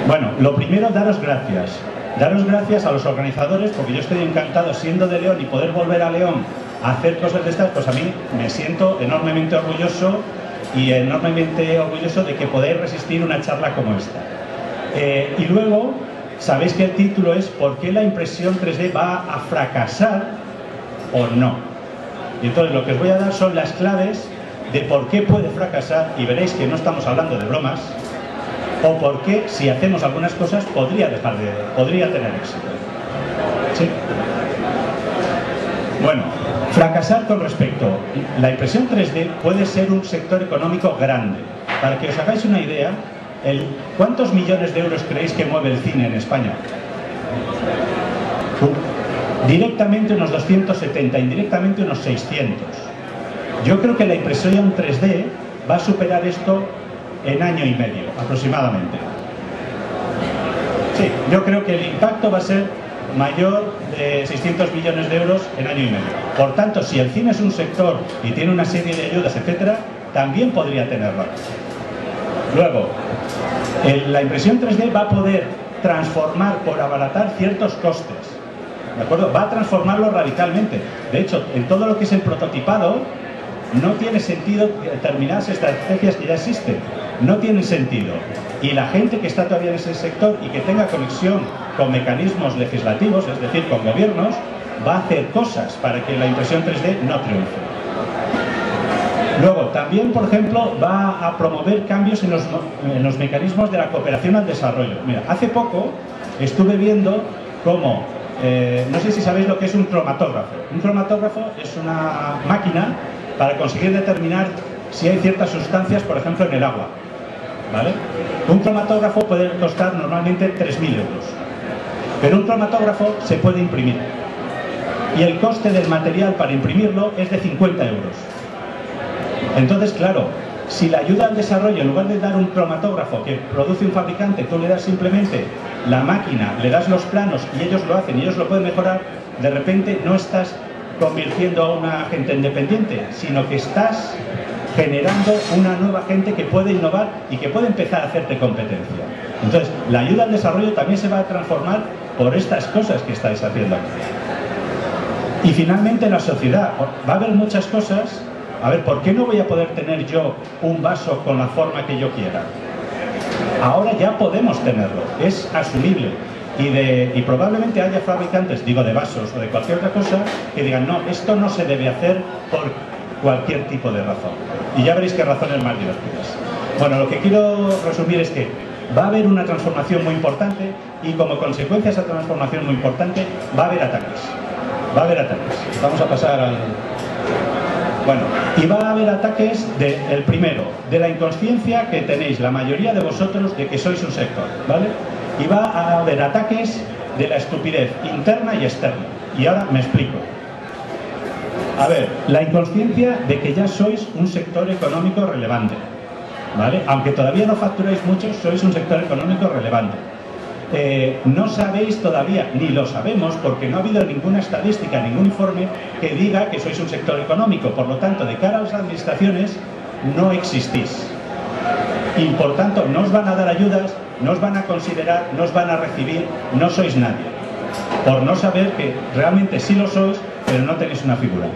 Bueno, lo primero, daros gracias. Daros gracias a los organizadores, porque yo estoy encantado, siendo de León y poder volver a León a hacer cosas de estas, pues a mí me siento enormemente orgulloso de que podáis resistir una charla como esta. Y luego, sabéis que el título es ¿por qué la impresión 3D va a fracasar o no? Y entonces lo que os voy a dar son las claves de por qué puede fracasar, y veréis que no estamos hablando de bromas, o por qué, si hacemos algunas cosas, podría tener éxito. ¿Sí? Bueno, fracasar con respecto. La impresión 3D puede ser un sector económico grande. Para que os hagáis una idea, ¿cuántos millones de euros creéis que mueve el cine en España? Directamente unos 270, indirectamente unos 600. Yo creo que la impresión 3D va a superar esto en año y medio, aproximadamente. Sí, yo creo que el impacto va a ser mayor de 600 millones de euros en año y medio. Por tanto, si el cine es un sector y tiene una serie de ayudas, etcétera, también podría tenerlo. Luego, la impresión 3D va a poder transformar por abaratar ciertos costes. ¿De acuerdo? Va a transformarlo radicalmente. De hecho, en todo lo que es el prototipado, no tiene sentido determinadas estrategias que ya existen. No tienen sentido. Y la gente que está todavía en ese sector y que tenga conexión con mecanismos legislativos, es decir, con gobiernos, va a hacer cosas para que la impresión 3D no triunfe. Luego, también, por ejemplo, va a promover cambios en los mecanismos de la cooperación al desarrollo. Mira, hace poco estuve viendo cómo, no sé si sabéis lo que es un cromatógrafo. Un cromatógrafo es una máquina para conseguir determinar si hay ciertas sustancias, por ejemplo, en el agua. ¿Vale? Un cromatógrafo puede costar normalmente 3.000 euros. Pero un cromatógrafo se puede imprimir. Y el coste del material para imprimirlo es de 50 euros. Entonces, claro, si la ayuda al desarrollo, en lugar de dar un cromatógrafo que produce un fabricante, tú le das simplemente la máquina, le das los planos y ellos lo hacen y ellos lo pueden mejorar, de repente no estás convirtiendo a una gente independiente, sino que estás generando una nueva gente que puede innovar y que puede empezar a hacerte competencia. Entonces, la ayuda al desarrollo también se va a transformar por estas cosas que estáis haciendo aquí. Y finalmente, en la sociedad va a haber muchas cosas. A ver, ¿por qué no voy a poder tener yo un vaso con la forma que yo quiera? Ahora ya podemos tenerlo, es asumible. Y probablemente haya fabricantes, digo, de vasos o de cualquier otra cosa, que digan, no, esto no se debe hacer por cualquier tipo de razón. Y ya veréis qué razones más divertidas. Bueno, lo que quiero resumir es que va a haber una transformación muy importante y como consecuencia de esa transformación muy importante va a haber ataques. Va a haber ataques. Vamos a pasar al... Bueno, y va a haber ataques el primero, de la inconsciencia que tenéis la mayoría de vosotros de que sois un sector, ¿vale? Y va a haber ataques de la estupidez interna y externa. Y ahora me explico. A ver, la inconsciencia de que ya sois un sector económico relevante, ¿vale? Aunque todavía no facturáis mucho, sois un sector económico relevante. No sabéis todavía, ni lo sabemos, porque no ha habido ninguna estadística, ningún informe que diga que sois un sector económico. Por lo tanto, de cara a las administraciones, no existís. Y por tanto, no os van a dar ayudas, no os van a considerar, no os van a recibir, no sois nadie. Por no saber que realmente sí lo sois, pero no tenéis una figura.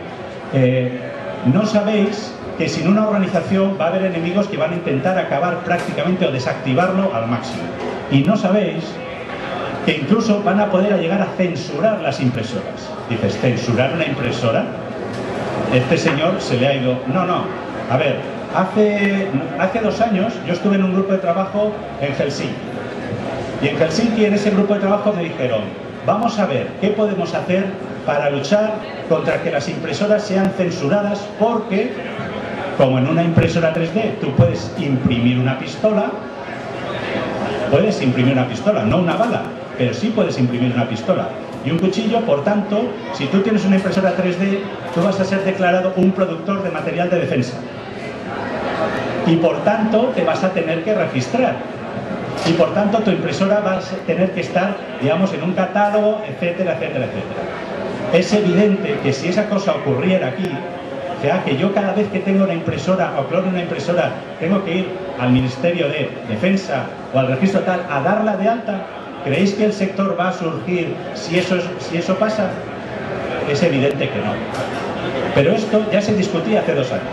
No sabéis que sin una organización va a haber enemigos que van a intentar acabar prácticamente o desactivarlo al máximo. Y no sabéis que incluso van a poder llegar a censurar las impresoras. Dices, ¿censurar una impresora? Este señor se le ha ido... No, no. A ver, hace 2 años yo estuve en un grupo de trabajo en Helsinki. Y en Helsinki, en ese grupo de trabajo, me dijeron, vamos a ver qué podemos hacer para luchar contra que las impresoras sean censuradas, porque, como en una impresora 3D tú puedes imprimir una pistola, no una bala, pero sí puedes imprimir una pistola. Y un cuchillo, por tanto, si tú tienes una impresora 3D, tú vas a ser declarado un productor de material de defensa. Y por tanto, te vas a tener que registrar. Y por tanto, tu impresora va a tener que estar, digamos, en un catálogo, etcétera, etcétera, etcétera. Es evidente que si esa cosa ocurriera aquí, que yo cada vez que tengo una impresora o clone una impresora tengo que ir al Ministerio de Defensa o al registro tal a darla de alta. ¿Creéis que el sector va a surgir si eso pasa? Es evidente que no. Pero esto ya se discutía hace 2 años.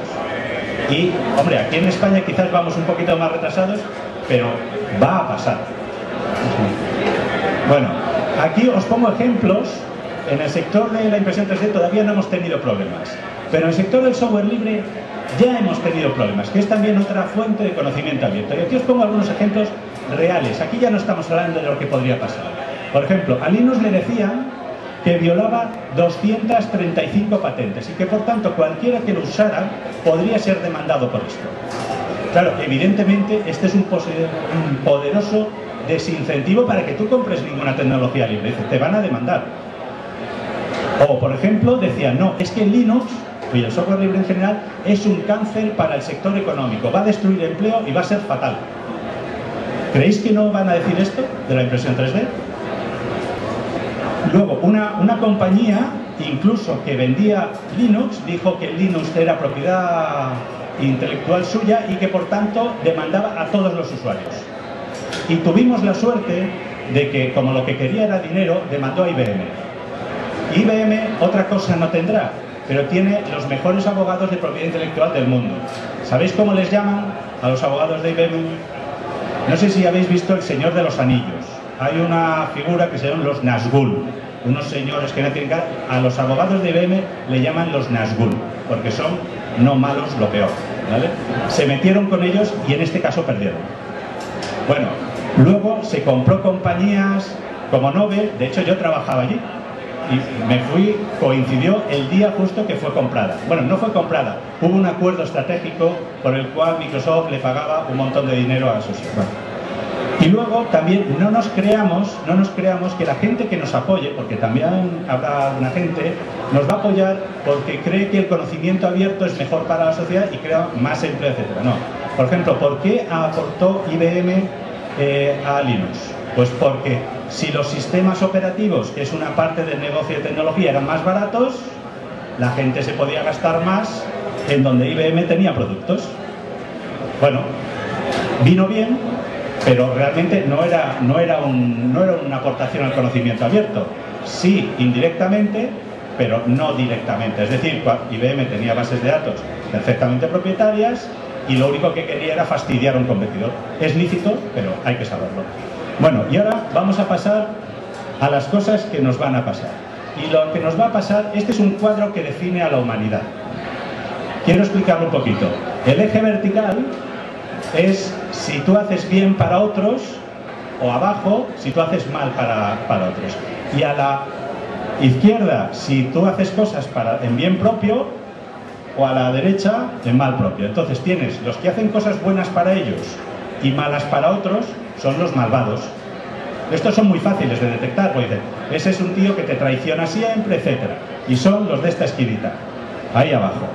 Y, hombre, aquí en España quizás vamos un poquito más retrasados, pero va a pasar. Bueno, aquí os pongo ejemplos. En el sector de la impresión 3D todavía no hemos tenido problemas, pero en el sector del software libre ya hemos tenido problemas, que es también otra fuente de conocimiento abierto. Y aquí os pongo algunos ejemplos reales. Aquí ya no estamos hablando de lo que podría pasar. Por ejemplo, a Linux le decían que violaba 235 patentes y que por tanto cualquiera que lo usara podría ser demandado por esto. Claro, evidentemente este es un poderoso desincentivo para que tú compres ninguna tecnología libre. Te van a demandar. O, por ejemplo, decían, no, es que Linux, y el software libre en general, es un cáncer para el sector económico, va a destruir empleo y va a ser fatal. ¿Creéis que no van a decir esto de la impresión 3D? Luego, una compañía, incluso que vendía Linux, dijo que Linux era propiedad intelectual suya y que por tanto demandaba a todos los usuarios. Y tuvimos la suerte de que, como lo que quería era dinero, demandó a IBM. IBM otra cosa no tendrá, pero tiene los mejores abogados de propiedad intelectual del mundo. ¿Sabéis cómo les llaman a los abogados de IBM? No sé si habéis visto El Señor de los Anillos. Hay una figura que se llaman los Nazgûl, unos señores que no tienen cara. A los abogados de IBM le llaman los Nazgûl, porque son no malos, lo peor, ¿vale? Se metieron con ellos y en este caso perdieron. Bueno, luego se compró compañías como Nobel. De hecho yo trabajaba allí y me fui, coincidió el día justo que fue comprada. Bueno, no fue comprada, hubo un acuerdo estratégico por el cual Microsoft le pagaba un montón de dinero a sus hijos. Y luego también no nos creamos que la gente que nos apoye, porque también habrá una gente, nos va a apoyar porque cree que el conocimiento abierto es mejor para la sociedad y crea más empleo, etc. No. Por ejemplo, ¿por qué aportó IBM a Linux? Pues porque si los sistemas operativos, que es una parte del negocio de tecnología, eran más baratos, la gente se podía gastar más en donde IBM tenía productos. Bueno, vino bien, pero realmente no era una aportación al conocimiento abierto. Sí, indirectamente, pero no directamente. Es decir, IBM tenía bases de datos perfectamente propietarias y lo único que quería era fastidiar a un competidor. Es lícito, pero hay que saberlo. Bueno, y ahora vamos a pasar a las cosas que nos van a pasar. Y lo que nos va a pasar, este es un cuadro que define a la humanidad. Quiero explicarlo un poquito. El eje vertical es si tú haces bien para otros, o abajo, si tú haces mal para otros. Y a la izquierda, si tú haces cosas en bien propio, o a la derecha, en mal propio. Entonces tienes los que hacen cosas buenas para ellos y malas para otros, son los malvados. Estos son muy fáciles de detectar, pues dicen, ese es un tío que te traiciona siempre, etc. Y son los de esta esquinita, ahí abajo.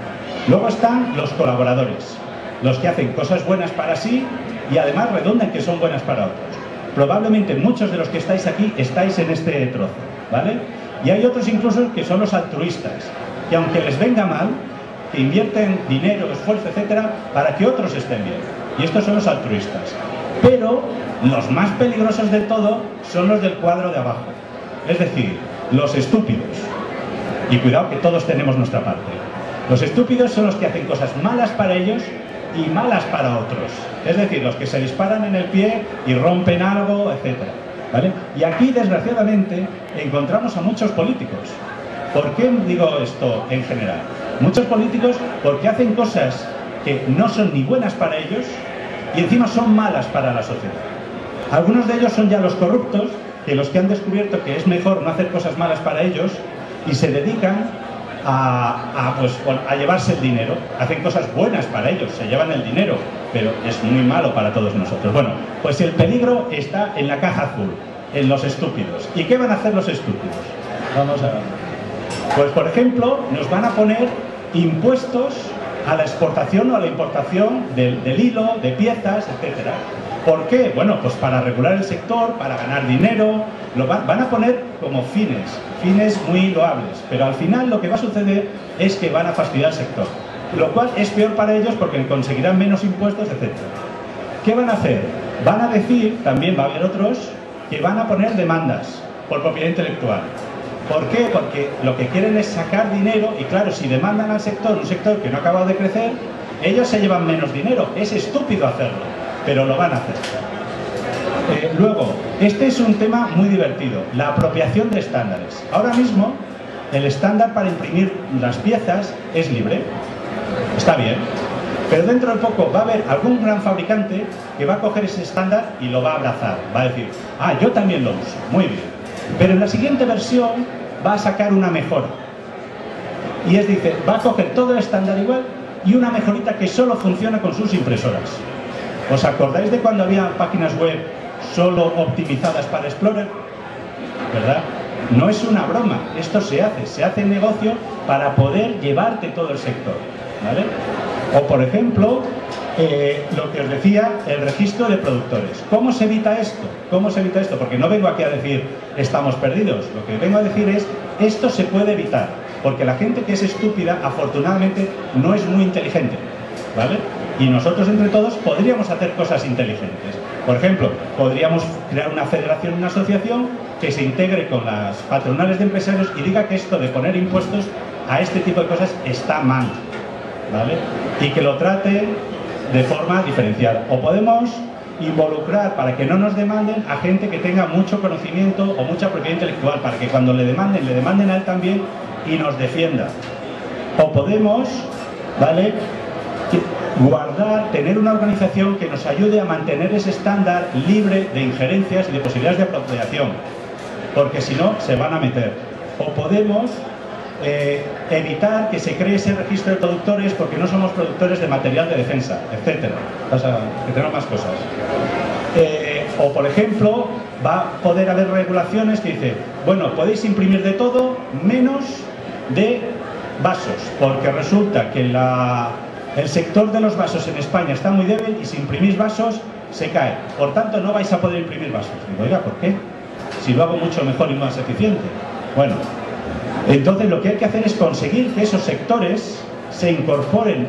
Luego están los colaboradores, los que hacen cosas buenas para sí y además redundan que son buenas para otros. Probablemente muchos de los que estáis aquí estáis en este trozo, ¿vale? Y hay otros incluso que son los altruistas, que aunque les venga mal, que invierten dinero, esfuerzo, etcétera, para que otros estén bien. Y estos son los altruistas. Pero los más peligrosos de todo son los del cuadro de abajo. Es decir, los estúpidos. Y cuidado que todos tenemos nuestra parte. Los estúpidos son los que hacen cosas malas para ellos y malas para otros. Es decir, los que se disparan en el pie y rompen algo, etcétera, ¿vale? Y aquí, desgraciadamente, encontramos a muchos políticos. ¿Por qué digo esto en general? Muchos políticos porque hacen cosas que no son ni buenas para ellos y encima son malas para la sociedad. Algunos de ellos son ya los corruptos, que los que han descubierto que es mejor no hacer cosas malas para ellos y se dedican a llevarse el dinero. Hacen cosas buenas para ellos, se llevan el dinero, pero es muy malo para todos nosotros. Bueno, pues el peligro está en la caja azul, en los estúpidos. ¿Y qué van a hacer los estúpidos? Vamos a ver. Pues, por ejemplo, nos van a poner impuestos a la exportación o a la importación del hilo, de piezas, etc. ¿Por qué? Bueno, pues para regular el sector, para ganar dinero, van a poner como fines muy loables, pero al final lo que va a suceder es que van a fastidiar el sector. lo cual es peor para ellos porque conseguirán menos impuestos, etc. ¿Qué van a hacer? Van a decir, también va a haber otros, que van a poner demandas por propiedad intelectual. ¿Por qué? Porque lo que quieren es sacar dinero y claro, si demandan al sector, un sector que no ha acabado de crecer, ellos se llevan menos dinero. Es estúpido hacerlo, pero lo van a hacer. Luego, este es un tema muy divertido, la apropiación de estándares. Ahora mismo, el estándar para imprimir las piezas es libre. Está bien. Pero dentro de poco va a haber algún gran fabricante que va a coger ese estándar y lo va a abrazar. Va a decir, ah, yo también lo uso. Muy bien. Pero en la siguiente versión va a sacar una mejora. Y es, dice, va a coger todo el estándar igual y una mejorita que solo funciona con sus impresoras. ¿Os acordáis de cuando había páginas web solo optimizadas para Explorer? ¿Verdad? No es una broma, esto se hace en negocio para poder llevarte todo el sector, ¿vale? O por ejemplo, lo que os decía, el registro de productores. ¿Cómo se evita esto? ¿Cómo se evita esto? Porque no vengo aquí a decir estamos perdidos, lo que vengo a decir es esto se puede evitar, porque la gente que es estúpida, afortunadamente, no es muy inteligente, ¿vale? Y nosotros entre todos podríamos hacer cosas inteligentes. Por ejemplo, podríamos crear una federación, una asociación que se integre con las patronales de empresarios y diga que esto de poner impuestos a este tipo de cosas está mal, ¿vale? Y que lo trate de forma diferenciada. O podemos involucrar para que no nos demanden a gente que tenga mucho conocimiento o mucha propiedad intelectual, para que cuando le demanden a él también y nos defienda. O podemos, ¿vale?, tener una organización que nos ayude a mantener ese estándar libre de injerencias y de posibilidades de apropiación, porque si no se van a meter. O podemos evitar que se cree ese registro de productores porque no somos productores de material de defensa, etcétera. O sea, que tenemos más cosas. O por ejemplo, va a poder haber regulaciones que dicen, bueno, podéis imprimir de todo menos de vasos, porque resulta que el sector de los vasos en España está muy débil y si imprimís vasos se cae. Por tanto, no vais a poder imprimir vasos. Digo, oiga, ¿por qué? Si lo hago mucho mejor y más eficiente. Bueno, entonces lo que hay que hacer es conseguir que esos sectores se incorporen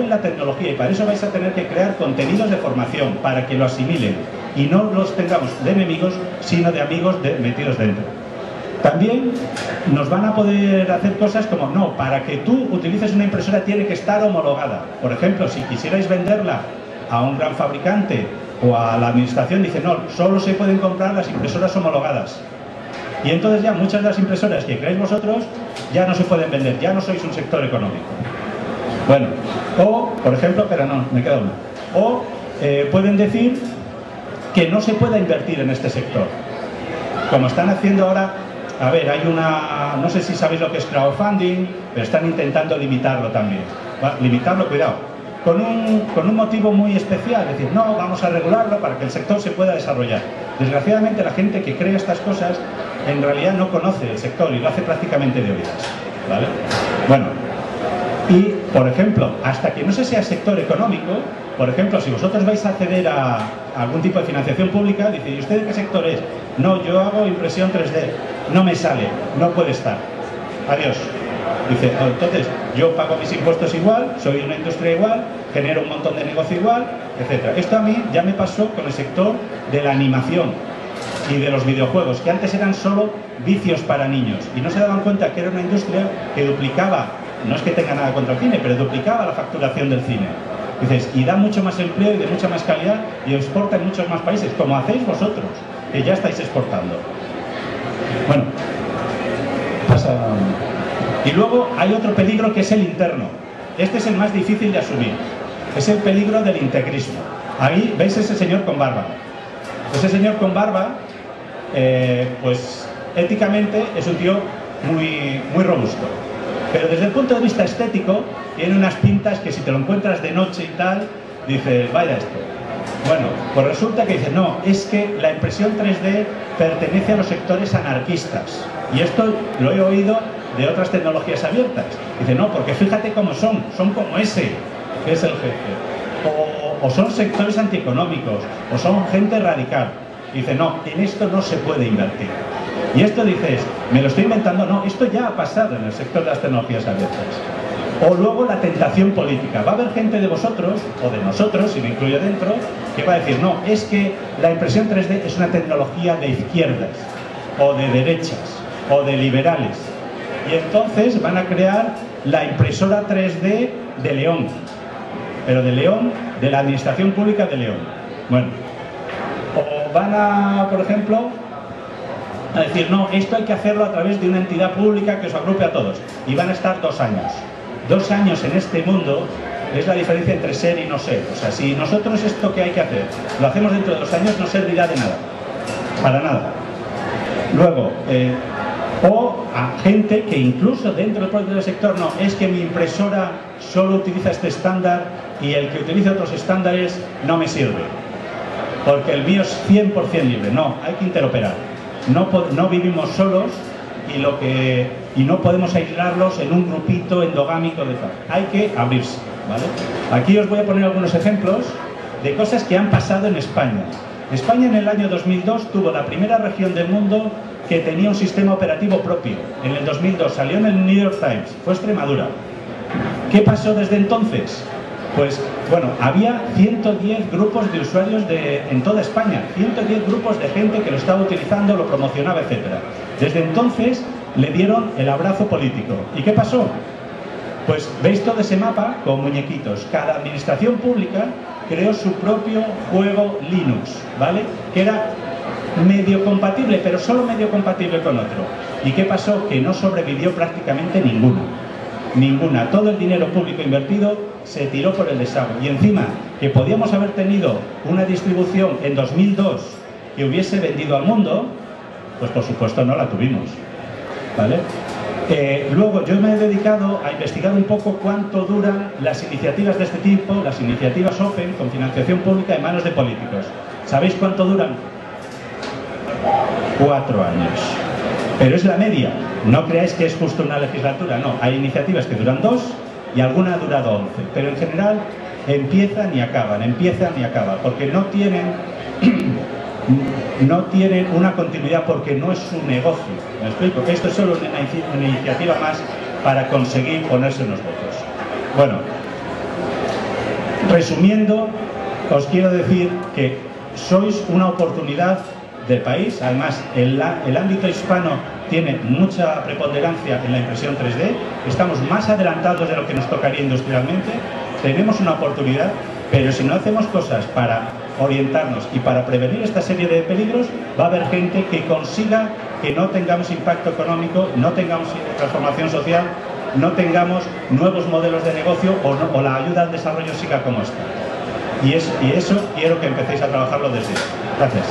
la tecnología y para eso vais a tener que crear contenidos de formación para que lo asimilen y no los tengamos de enemigos, sino de amigos metidos dentro. También nos van a poder hacer cosas como, no, para que tú utilices una impresora tiene que estar homologada. Por ejemplo, si quisierais venderla a un gran fabricante o a la administración, dice, no, solo se pueden comprar las impresoras homologadas. Y entonces ya muchas de las impresoras que creáis vosotros ya no se pueden vender, ya no sois un sector económico. Bueno, o, por ejemplo, pero no, me queda una. O pueden decir que no se pueda invertir en este sector. Como están haciendo ahora. A ver, hay una... no sé si sabéis lo que es crowdfunding, pero están intentando limitarlo también. Limitarlo, cuidado, con un motivo muy especial, es decir, no, vamos a regularlo para que el sector se pueda desarrollar. Desgraciadamente la gente que crea estas cosas en realidad no conoce el sector y lo hace prácticamente de oídas, ¿vale? Bueno, y por ejemplo, hasta que no se sea sector económico, por ejemplo, si vosotros vais a acceder a algún tipo de financiación pública, dice, ¿y usted de qué sector es? No, yo hago impresión 3D, no me sale, no puede estar, adiós. Dice, entonces, yo pago mis impuestos igual, soy una industria igual, genero un montón de negocio igual, etc. Esto a mí ya me pasó con el sector de la animación y de los videojuegos, que antes eran solo vicios para niños, y no se daban cuenta que era una industria que duplicaba, no es que tenga nada contra el cine, pero duplicaba la facturación del cine. Dices, y da mucho más empleo y de mucha más calidad y exporta en muchos más países, como hacéis vosotros, que ya estáis exportando. Bueno, pasa. Y luego hay otro peligro que es el interno. Este es el más difícil de asumir. Es el peligro del integrismo. Ahí veis ese señor con barba. Ese señor con barba, pues éticamente es un tío muy robusto. Pero desde el punto de vista estético, tiene unas pintas que si te lo encuentras de noche y tal, dices, vaya esto. Bueno, pues resulta que dice, no, es que la impresión 3D pertenece a los sectores anarquistas. Y esto lo he oído de otras tecnologías abiertas. Dice, no, porque fíjate cómo son como ese, que es el jefe. O son sectores antieconómicos, o son gente radical. Dice, no, en esto no se puede invertir. Y esto dices, me lo estoy inventando, no, esto ya ha pasado en el sector de las tecnologías abiertas. O luego la tentación política. Va a haber gente de vosotros, o de nosotros, si me incluyo dentro, que va a decir, no, es que la impresión 3D es una tecnología de izquierdas, o de derechas, o de liberales. Y entonces van a crear la impresora 3D de León, pero de León, de la Administración Pública de León. Bueno, o van a, por ejemplo, a decir, no, esto hay que hacerlo a través de una entidad pública que os agrupe a todos. Y van a estar 2 años. 2 años en este mundo es la diferencia entre ser y no ser. O sea, si nosotros esto que hay que hacer lo hacemos dentro de 2 años, no servirá de nada. Para nada. Luego, o a gente que incluso dentro del propio sector, no, es que mi impresora solo utiliza este estándar y el que utilice otros estándares no me sirve. Porque el mío es 100% libre. No, hay que interoperar. No vivimos solos y no podemos aislarlos en un grupito endogámico de tal. Hay que abrirse, ¿vale? Aquí os voy a poner algunos ejemplos de cosas que han pasado en España. España en el año 2002 tuvo la primera región del mundo que tenía un sistema operativo propio. En el 2002 salió en el New York Times, fue Extremadura. ¿Qué pasó desde entonces? Pues, bueno, había 110 grupos de usuarios en toda España, 110 grupos de gente que lo estaba utilizando, lo promocionaba, etc. Desde entonces le dieron el abrazo político. ¿Y qué pasó? Pues veis todo ese mapa con muñequitos. Cada administración pública creó su propio juego Linux, ¿vale? Que era medio compatible, pero solo medio compatible con otro. ¿Y qué pasó? Que no sobrevivió prácticamente ninguna. Ninguna. Todo el dinero público invertido se tiró por el desagüe. Y encima, que podíamos haber tenido una distribución en 2002 que hubiese vendido al mundo, pues por supuesto no la tuvimos, ¿vale? Luego yo me he dedicado a investigar un poco cuánto duran las iniciativas de este tipo, las iniciativas Open con financiación pública en manos de políticos. ¿Sabéis cuánto duran? 4 años. Pero es la media. No creáis que es justo una legislatura, no. Hay iniciativas que duran 2 y alguna ha durado 11. Pero en general empiezan y acaban, porque no tienen una continuidad, porque no es su negocio. ¿Me explico? Esto es solo una iniciativa más para conseguir ponerse unos votos. Bueno, resumiendo, os quiero decir que sois una oportunidad del país. Además, el ámbito hispano tiene mucha preponderancia en la impresión 3D. Estamos más adelantados de lo que nos tocaría industrialmente. Tenemos una oportunidad, pero si no hacemos cosas para orientarnos y para prevenir esta serie de peligros, va a haber gente que consiga que no tengamos impacto económico, no tengamos transformación social, no tengamos nuevos modelos de negocio o la ayuda al desarrollo siga como está. Y eso quiero que empecéis a trabajarlo desde hoy. Gracias.